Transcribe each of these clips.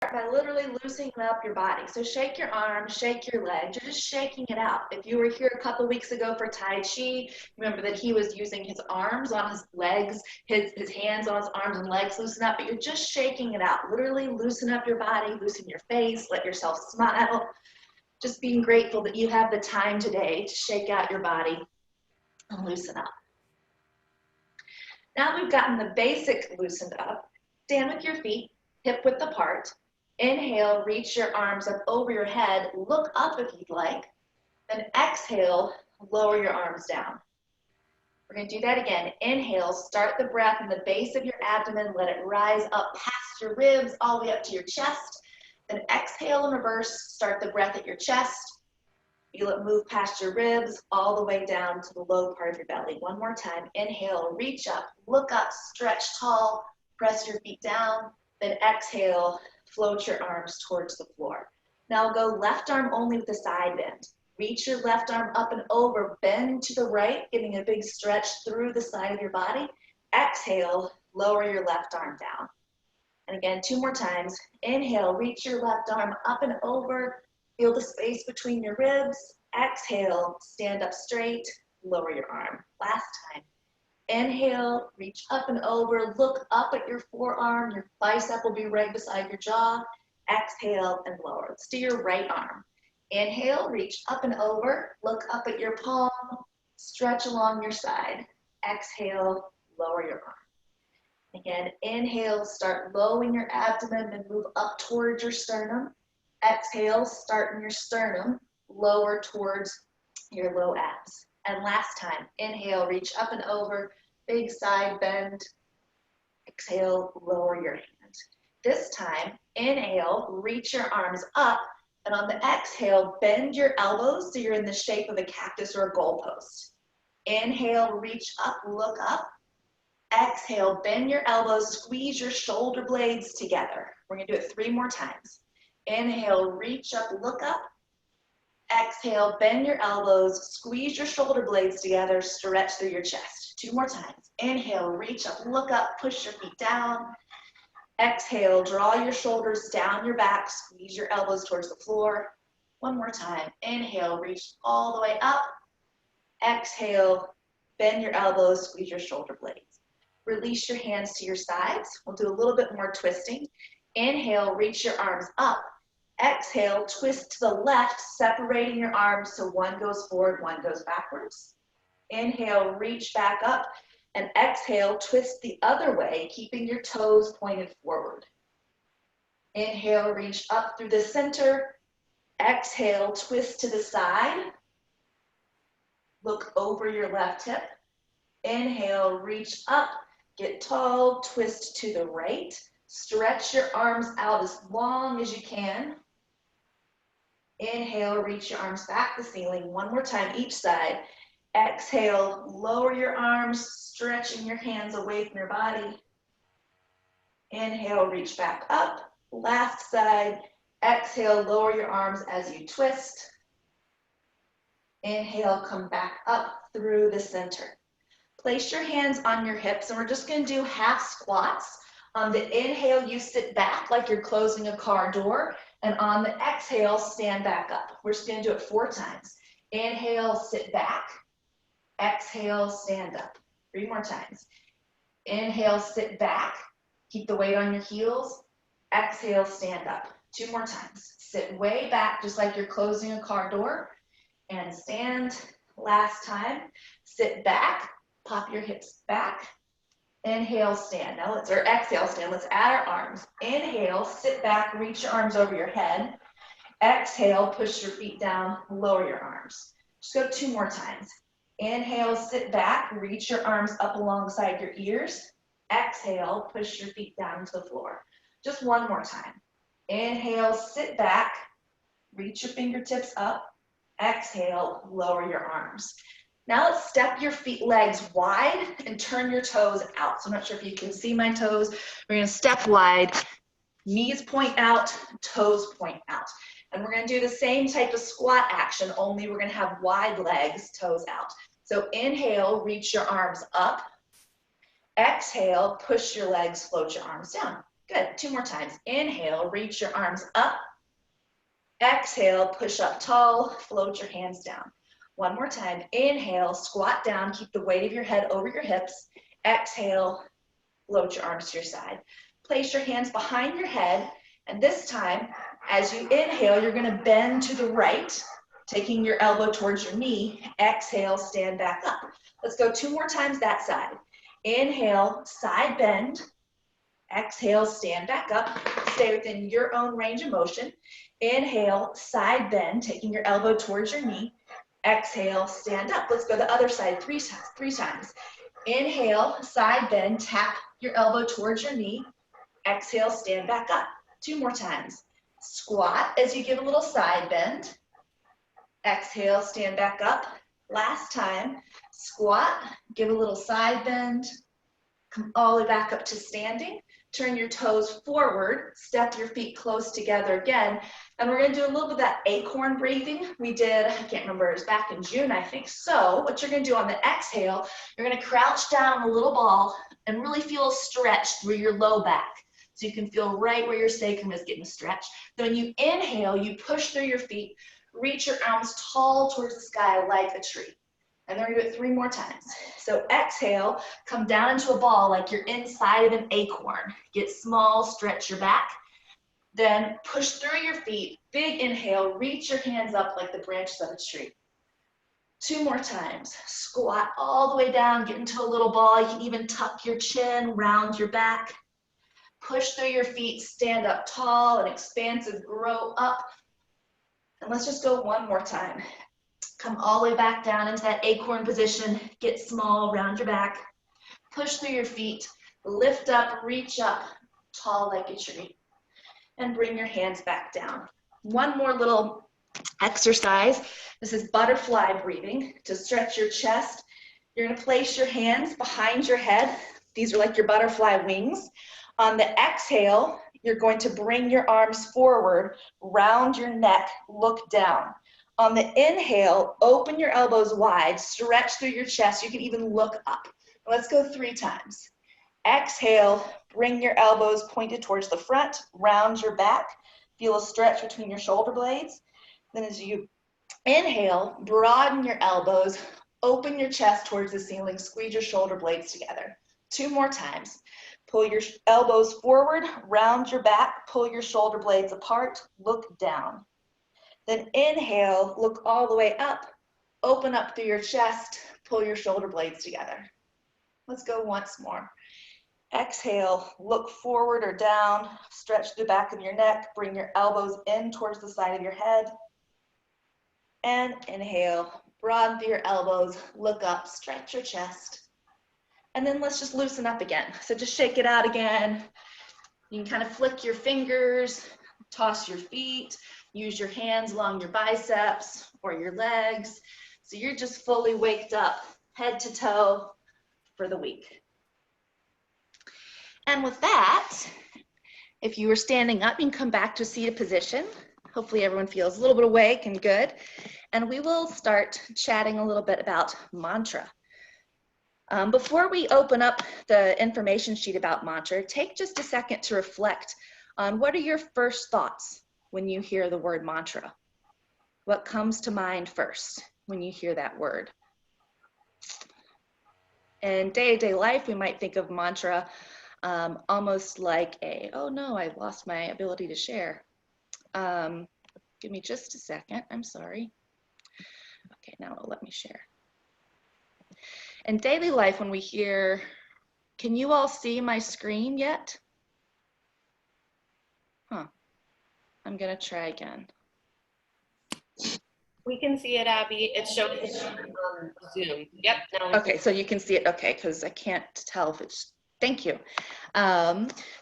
by literally loosening up your body. So shake your arms, shake your legs. You're just shaking it out. If you were here a couple weeks ago for Tai Chi, remember that he was using his arms on his legs, his hands on his arms and legs loosen up, but you're just shaking it out. Literally loosen up your body, loosen your face, let yourself smile. Just being grateful that you have the time today to shake out your body and loosen up. Now we've gotten the basic loosened up. Stand with your feet hip width apart. Inhale, reach your arms up over your head. Look up if you'd like. Then exhale, lower your arms down. We're going to do that again. Inhale, start the breath in the base of your abdomen. Let it rise up past your ribs, all the way up to your chest. Then exhale in reverse. Start the breath at your chest. Feel it move past your ribs, all the way down to the low part of your belly. One more time. Inhale, reach up, look up, stretch tall, press your feet down. Then exhale, float your arms towards the floor. Now go left arm only with a side bend. Reach your left arm up and over, bend to the right, getting a big stretch through the side of your body. Exhale, lower your left arm down. And again, 2 more times. Inhale, reach your left arm up and over, feel the space between your ribs. Exhale, stand up straight, lower your arm. Last time. Inhale, reach up and over, look up at your forearm, your bicep will be right beside your jaw. Exhale and lower. Let's do your right arm. Inhale, reach up and over, look up at your palm, stretch along your side. Exhale, lower your arm. Again, inhale, start low in your abdomen and move up towards your sternum. Exhale, start in your sternum, lower towards your low abs. And last time, inhale, reach up and over, big side bend. Exhale, lower your hand. This time, inhale, reach your arms up, and on the exhale, bend your elbows so you're in the shape of a cactus or a goalpost. Inhale, reach up, look up. Exhale, bend your elbows, squeeze your shoulder blades together. We're gonna do it 3 more times. Inhale, reach up, look up. Exhale, bend your elbows, squeeze your shoulder blades together, stretch through your chest. 2 more times. Inhale, reach up, look up, push your feet down. Exhale, draw your shoulders down your back, squeeze your elbows towards the floor. 1 more time. Inhale, reach all the way up. Exhale, bend your elbows, squeeze your shoulder blades. Release your hands to your sides. We'll do a little bit more twisting. Inhale, reach your arms up. Exhale, twist to the left, separating your arms so one goes forward, one goes backwards. Inhale, reach back up, and exhale, twist the other way, keeping your toes pointed forward. Inhale, reach up through the center. Exhale, twist to the side. Look over your left hip. Inhale, reach up, get tall, twist to the right. Stretch your arms out as long as you can. Inhale, reach your arms back to the ceiling. 1 more time, each side. Exhale, lower your arms, stretching your hands away from your body. Inhale, reach back up. Last side. Exhale, lower your arms as you twist. Inhale, come back up through the center. Place your hands on your hips, and we're just going to do half squats. On the inhale, you sit back like you're closing a car door. And on the exhale, stand back up. We're just going to do it 4 times. Inhale, sit back. Exhale, stand up. 3 more times. Inhale, sit back. Keep the weight on your heels. Exhale, stand up. 2 more times. Sit way back, just like you're closing a car door. And stand. Last time. Sit back. Pop your hips back. Inhale, stand. Now exhale, stand. Let's add our arms. Inhale, sit back, reach your arms over your head. Exhale, push your feet down, lower your arms. Just go 2 more times. Inhale, sit back, reach your arms up alongside your ears. Exhale, push your feet down to the floor. Just 1 more time. Inhale, sit back, reach your fingertips up. Exhale, lower your arms. Now let's step your legs wide and turn your toes out. So I'm not sure if you can see my toes. We're gonna step wide, knees point out, toes point out. And we're gonna do the same type of squat action, only we're gonna have wide legs, toes out. So inhale, reach your arms up. Exhale, push your legs, float your arms down. Good, 2 more times. Inhale, reach your arms up. Exhale, push up tall, float your hands down. 1 more time. Inhale, squat down, keep the weight of your head over your hips. Exhale, float your arms to your side. Place your hands behind your head, and this time, as you inhale, you're gonna bend to the right, taking your elbow towards your knee. Exhale, stand back up. Let's go 2 more times that side. Inhale, side bend. Exhale, stand back up. Stay within your own range of motion. Inhale, side bend, taking your elbow towards your knee. Exhale, stand up. Let's go the other side three times. Inhale, side bend, tap your elbow towards your knee. Exhale, stand back up. 2 more times. Squat as you give a little side bend. Exhale, stand back up. Last time. Squat, give a little side bend. Come all the way back up to standing. Turn your toes forward, step your feet close together again, and we're gonna do a little bit of that acorn breathing we did, I can't remember, it was back in June, I think. So what you're gonna do on the exhale, you're gonna crouch down a little ball and really feel a stretch through your low back. So you can feel right where your sacrum is getting stretched. Then when you inhale, you push through your feet, reach your arms tall towards the sky like a tree. And then we're gonna do it 3 more times. So exhale, come down into a ball like you're inside of an acorn. Get small, stretch your back. Then push through your feet, big inhale, reach your hands up like the branches of a tree. 2 more times. Squat all the way down, get into a little ball. You can even tuck your chin, round your back. Push through your feet, stand up tall and expansive, grow up. And let's just go 1 more time. Come all the way back down into that acorn position. Get small, round your back. Push through your feet. Lift up, reach up, tall like a tree. And bring your hands back down. 1 more little exercise. This is butterfly breathing. To stretch your chest, you're going to place your hands behind your head. These are like your butterfly wings. On the exhale, you're going to bring your arms forward, round your neck, look down. On the inhale, open your elbows wide, stretch through your chest. You can even look up. Let's go 3 times. Exhale, bring your elbows pointed towards the front, round your back. Feel a stretch between your shoulder blades. Then as you inhale, broaden your elbows, open your chest towards the ceiling, squeeze your shoulder blades together. 2 more times. Pull your elbows forward, round your back, pull your shoulder blades apart, look down. Then inhale, look all the way up, open up through your chest, pull your shoulder blades together. Let's go once more. Exhale, look forward or down, stretch the back of your neck, bring your elbows in towards the side of your head. And inhale, broaden through your elbows, look up, stretch your chest. And then let's just loosen up again. So just shake it out again. You can kind of flick your fingers, toss your feet, use your hands along your biceps or your legs. So you're just fully waked up, head to toe for the week. And with that, if you were standing up, you can come back to a seated position. Hopefully everyone feels a little bit awake and good. And we will start chatting a little bit about mantra. Before we open up the information sheet about mantra, take just a second to reflect on what are your first thoughts when you hear the word mantra. What comes to mind first when you hear that word? In day-to-day life, we might think of mantra almost like oh no, I lost my ability to share. Give me just a second, I'm sorry. Okay, now it'll let me share. In daily life, when we hear, can you all see my screen yet? Huh, I'm gonna try again. We can see it, Abby. It's showing on Zoom. Yep. Now okay, so you can see it, okay, because I can't tell if it's, thank you.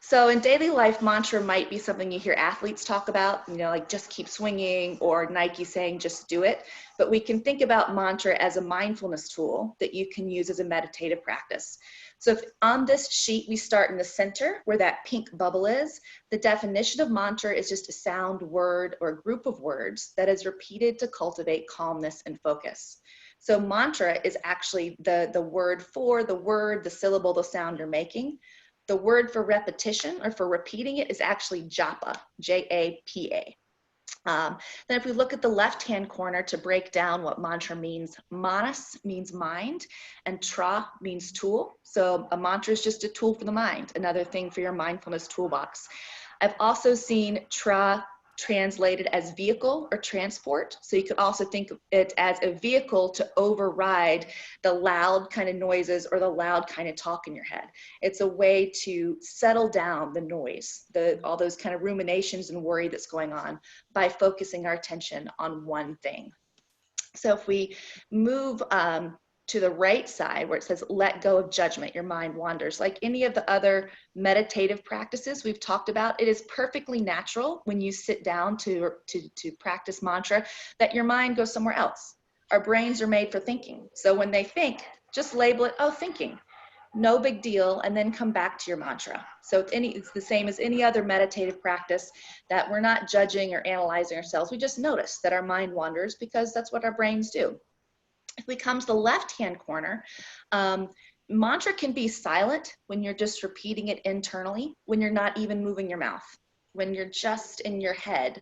So in daily life, mantra might be something you hear athletes talk about, you know, like just keep swinging, or Nike saying just do it. But we can think about mantra as a mindfulness tool that you can use as a meditative practice. So if on this sheet we start in the center where that pink bubble is, the definition of mantra is just a sound, word, or a group of words that is repeated to cultivate calmness and focus. So mantra is actually the word for the word, the syllable, the sound you're making. The word for repetition or for repeating it is actually japa, J-A-P-A. Then if we look at the left-hand corner to break down what mantra means, manas means mind, and tra means tool. So a mantra is just a tool for the mind, another thing for your mindfulness toolbox. I've also seen tra translated as vehicle or transport. So you could also think of it as a vehicle to override the loud kind of noises or the loud kind of talk in your head. It's a way to settle down the noise, all those kind of ruminations and worry that's going on by focusing our attention on one thing. So if we move to the right side where it says let go of judgment, your mind wanders. Like any of the other meditative practices we've talked about, it is perfectly natural when you sit down to practice mantra that your mind goes somewhere else. Our brains are made for thinking. So when they think, just label it, oh, thinking. No big deal, and then come back to your mantra. So it's the same as any other meditative practice, that we're not judging or analyzing ourselves. We just notice that our mind wanders because that's what our brains do. If we come to the left-hand corner, mantra can be silent when you're just repeating it internally, when you're not even moving your mouth, when you're just in your head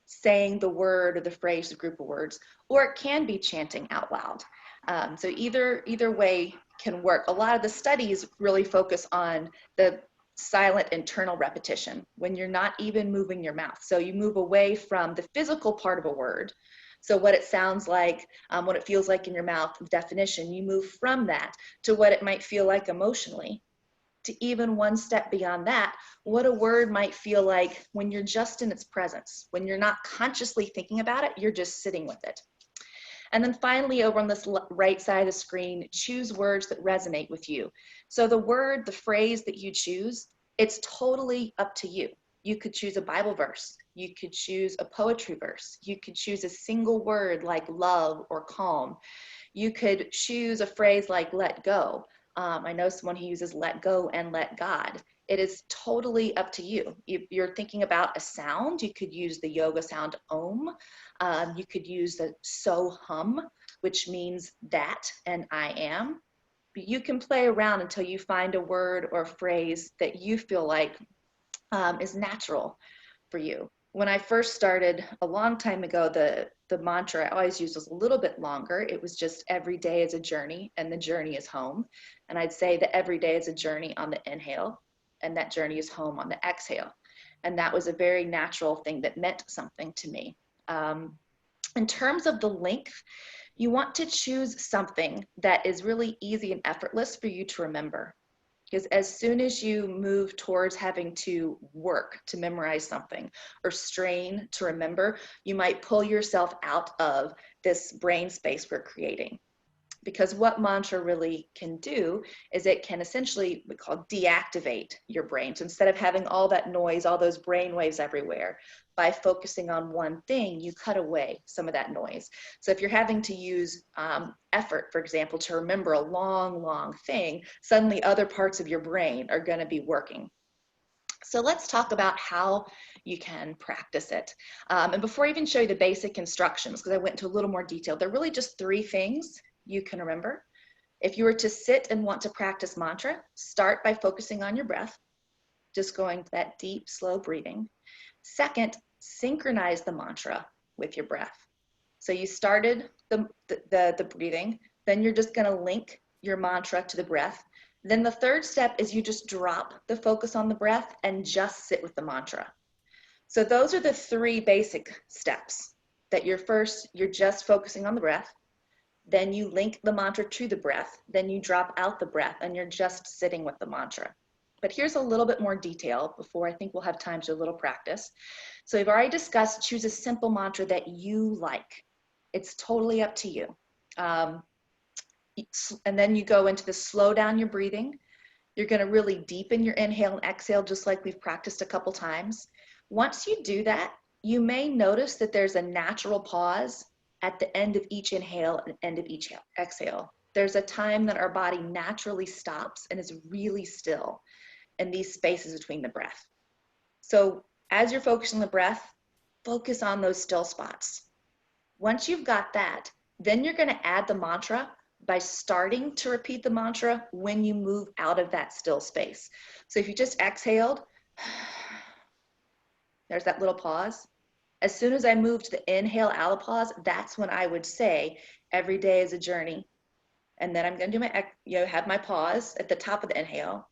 saying the word or the phrase, the group of words, or it can be chanting out loud. So either way can work. A lot of the studies really focus on the silent internal repetition when you're not even moving your mouth. So you move away from the physical part of a word. So what it sounds like, what it feels like in your mouth, definition, you move from that to what it might feel like emotionally, to even one step beyond that, what a word might feel like when you're just in its presence. When you're not consciously thinking about it, you're just sitting with it. And then finally, over on this right side of the screen, choose words that resonate with you. So the word, the phrase that you choose, it's totally up to you. You could choose a Bible verse. You could choose a poetry verse. You could choose a single word like love or calm. You could choose a phrase like let go. I know someone who uses let go and let God. It is totally up to you. If you're thinking about a sound, you could use the yoga sound Om. You could use the so hum, which means that and I am. But you can play around until you find a word or phrase that you feel like is natural for you. When I first started a long time ago, the mantra I always used was a little bit longer. It was just every day is a journey and the journey is home. And I'd say that every day is a journey on the inhale and that journey is home on the exhale. And that was a very natural thing that meant something to me. In terms of the length, you want to choose something that is really easy and effortless for you to remember. Because as soon as you move towards having to work to memorize something or strain to remember, you might pull yourself out of this brain space we're creating. Because what mantra really can do is it can essentially, we call deactivate your brain. So instead of having all that noise, all those brain waves everywhere, by focusing on one thing, you cut away some of that noise. So if you're having to use effort, for example, to remember a long thing, suddenly other parts of your brain are going to be working. So let's talk about how you can practice it. And before I even show you the basic instructions, because I went into a little more detail, they're really just 3 things you can remember. If you were to sit and want to practice mantra, start by focusing on your breath, just going to that deep, slow breathing. Second, synchronize the mantra with your breath. So you started the breathing, then you're just going to link your mantra to the breath. Then the third step is you just drop the focus on the breath and just sit with the mantra. So those are the 3 basic steps. That you're just focusing on the breath, then you link the mantra to the breath, then you drop out the breath and you're just sitting with the mantra. But here's a little bit more detail before I think we'll have time to do a little practice. So we've already discussed, choose a simple mantra that you like. It's totally up to you. And then you go into the slow down your breathing. You're going to really deepen your inhale and exhale, just like we've practiced a couple times. Once you do that, you may notice that there's a natural pause at the end of each inhale and end of each exhale. There's a time that our body naturally stops and is really still in these spaces between the breath. So as you're focusing on the breath, focus on those still spots. Once you've got that, then you're going to add the mantra by starting to repeat the mantra when you move out of that still space. So if you just exhaled, there's that little pause. As soon as I move to the inhale out pause, that's when I would say every day is a journey. And then I'm going to do my, have my pause at the top of the inhale.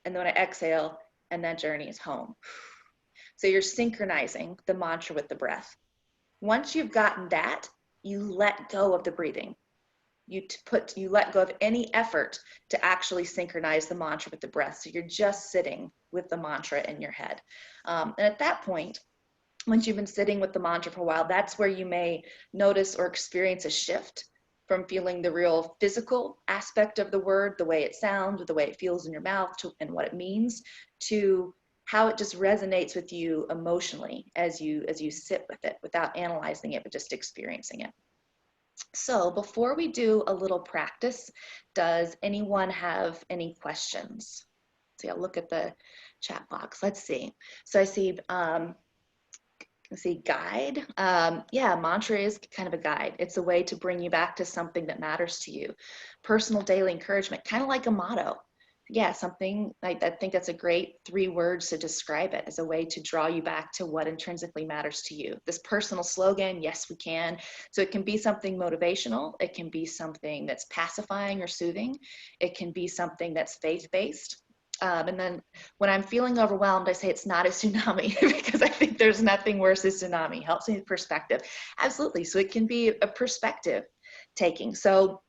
And then when I exhale, and that journey is home. So you're synchronizing the mantra with the breath. Once you've gotten that, you let go of the breathing. You let go of any effort to actually synchronize the mantra with the breath. So you're just sitting with the mantra in your head. And at that point, once you've been sitting with the mantra for a while, that's where you may notice or experience a shift from feeling the real physical aspect of the word, the way it sounds, or the way it feels in your mouth, and what it means, to how it just resonates with you emotionally as you sit with it without analyzing it, but just experiencing it. So before we do a little practice, does anyone have any questions? See, I'll look at the chat box. Let's see. So I see guide. Yeah, mantra is kind of a guide. It's a way to bring you back to something that matters to you. Personal daily encouragement, kind of like a motto. Yeah, something like I think that's a great 3 words to describe it, as a way to draw you back to what intrinsically matters to you. This personal slogan, yes, we can. So it can be something motivational. It can be something that's pacifying or soothing. It can be something that's faith-based. And then when I'm feeling overwhelmed, I say it's not a tsunami because I think there's nothing worse than tsunami. Helps me with perspective. Absolutely. So it can be a perspective taking. So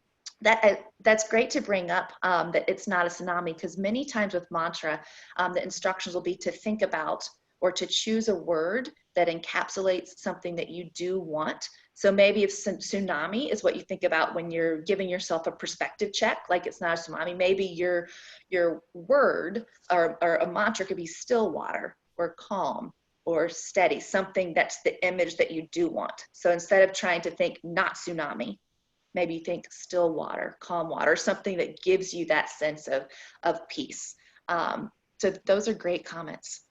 that's great to bring up, that it's not a tsunami, because many times with mantra, the instructions will be to think about or to choose a word that encapsulates something that you do want. So maybe if tsunami is what you think about when you're giving yourself a perspective check, like it's not a tsunami, maybe your word or a mantra could be still water or calm or steady, something that's the image that you do want. So instead of trying to think not tsunami, maybe you think still water, calm water, something that gives you that sense of peace. So those are great comments.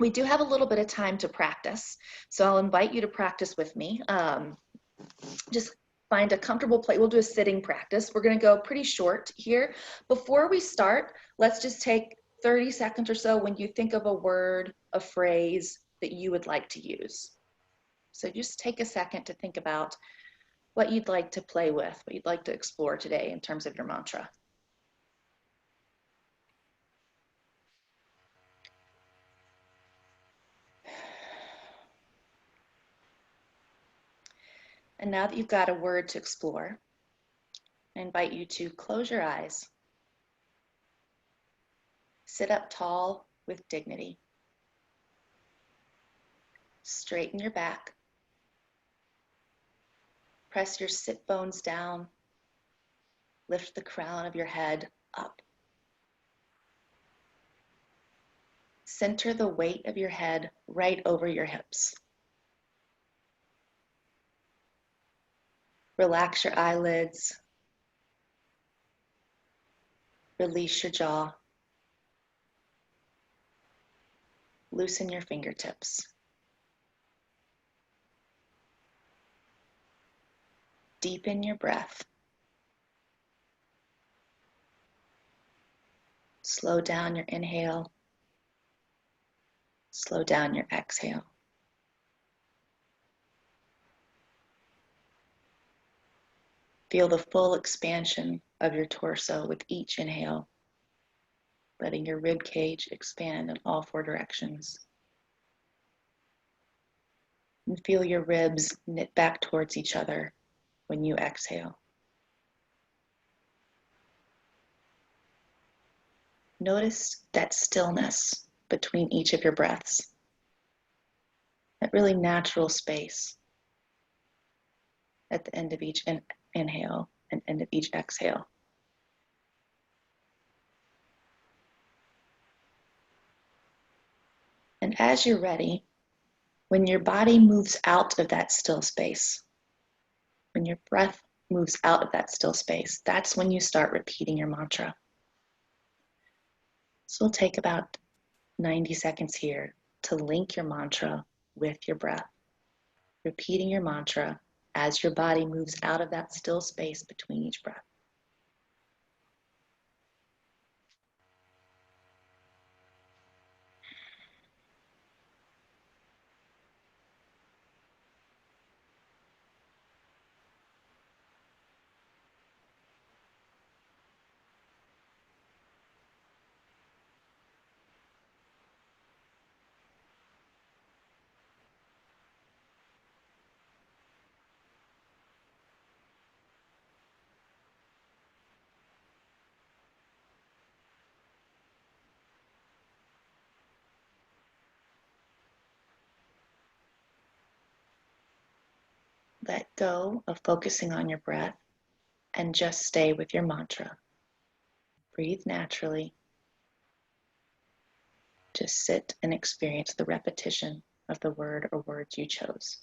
We do have a little bit of time to practice, so I'll invite you to practice with me. Just find a comfortable place. We'll do a sitting practice. We're going to go pretty short here. Before we start, let's just take 30 seconds or so when you think of a word, a phrase that you would like to use. So just take a second to think about what you'd like to play with, what you'd like to explore today in terms of your mantra. And now that you've got a word to explore, I invite you to close your eyes, sit up tall with dignity, straighten your back, press your sit bones down, lift the crown of your head up. Center the weight of your head right over your hips. Relax your eyelids. Release your jaw. Loosen your fingertips. Deepen your breath. Slow down your inhale. Slow down your exhale. Feel the full expansion of your torso with each inhale, letting your rib cage expand in all 4 directions. And feel your ribs knit back towards each other when you exhale. Notice that stillness between each of your breaths, that really natural space at the end of each inhale and end of each exhale. And as you're ready, when your body moves out of that still space, when your breath moves out of that still space, that's when you start repeating your mantra. So we'll take about 90 seconds here to link your mantra with your breath, repeating your mantra as your body moves out of that still space between each breath. let go of focusing on your breath and just stay with your mantra. Breathe naturally. Just sit and experience the repetition of the word or words you chose.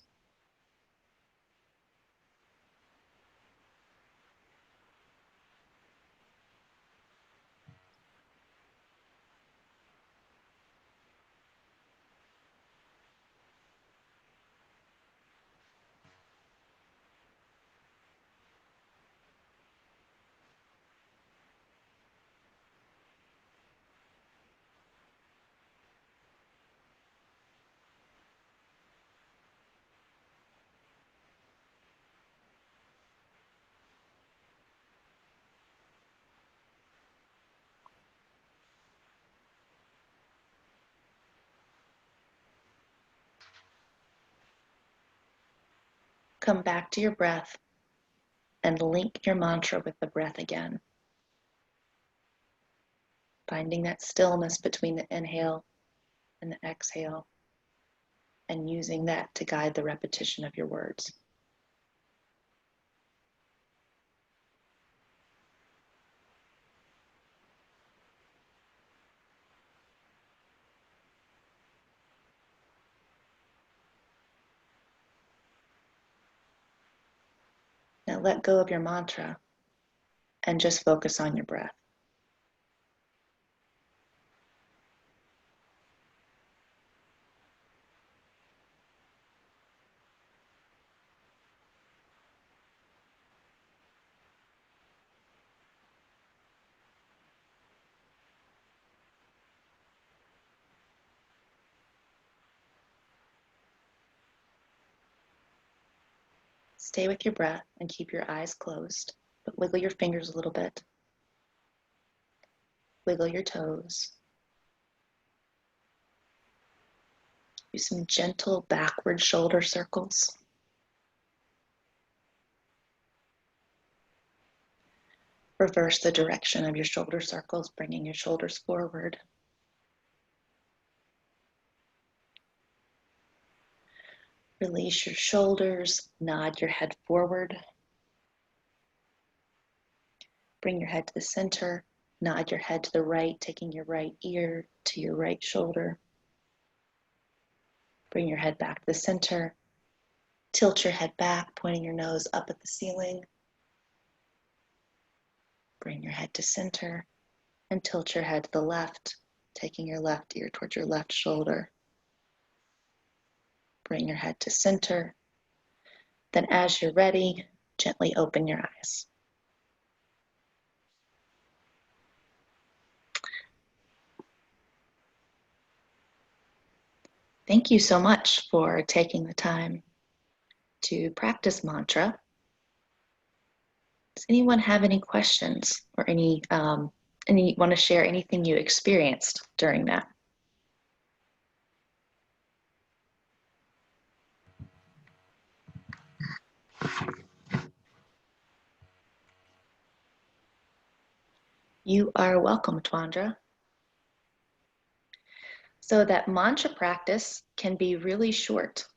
Come back to your breath and link your mantra with the breath again. Finding that stillness between the inhale and the exhale, and using that to guide the repetition of your words. Now let go of your mantra and just focus on your breath. Stay with your breath and keep your eyes closed, but wiggle your fingers a little bit. Wiggle your toes. Do some gentle backward shoulder circles. Reverse the direction of your shoulder circles, bringing your shoulders forward. Release your shoulders, nod your head forward. Bring your head to the center, nod your head to the right, taking your right ear to your right shoulder. Bring your head back to the center. Tilt your head back, pointing your nose up at the ceiling. Bring your head to center and tilt your head to the left, taking your left ear towards your left shoulder. Bring your head to center. Then as you're ready, gently open your eyes. Thank you so much for taking the time to practice mantra. Does anyone have any questions or any want to share anything you experienced during that? You are welcome, Twandra. So that mantra practice can be really short.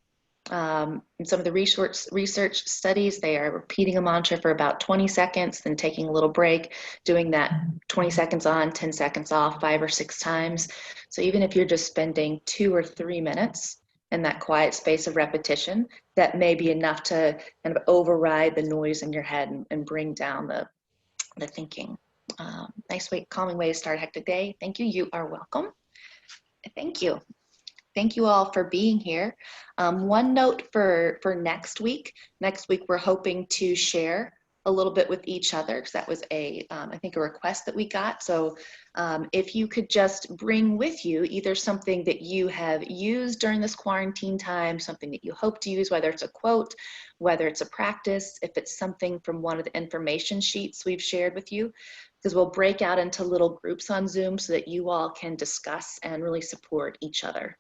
In some of the research studies, they are repeating a mantra for about 20 seconds, then taking a little break, doing that 20 seconds on, 10 seconds off, 5 or 6 times. So even if you're just spending 2 or 3 minutes in that quiet space of repetition, that may be enough to kind of override the noise in your head and bring down the thinking. Nice way, calming way to start a hectic day. Thank you. You are welcome. Thank you. Thank you all for being here. One note for next week. Next week, we're hoping to share a little bit with each other, because that was I think a request that we got. So if you could just bring with you either something that you have used during this quarantine time, something that you hope to use, whether it's a quote, whether it's a practice, if it's something from one of the information sheets we've shared with you, because we'll break out into little groups on Zoom so that you all can discuss and really support each other.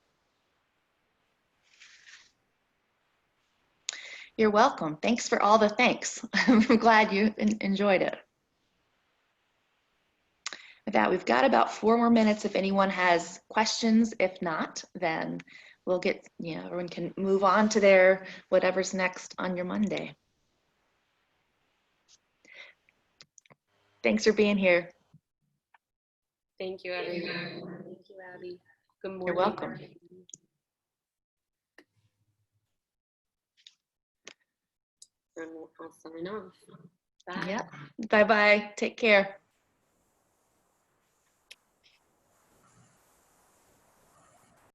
You're welcome. Thanks for all the thanks. I'm glad you enjoyed it. With that, we've got about 4 more minutes if anyone has questions. If not, then we'll get, everyone can move on to their whatever's next on your Monday. Thanks for being here. Thank you, everyone. Thank you, Abby. Good morning. You're welcome. And I'll sign off. Bye. Yep. Bye-bye. Take care.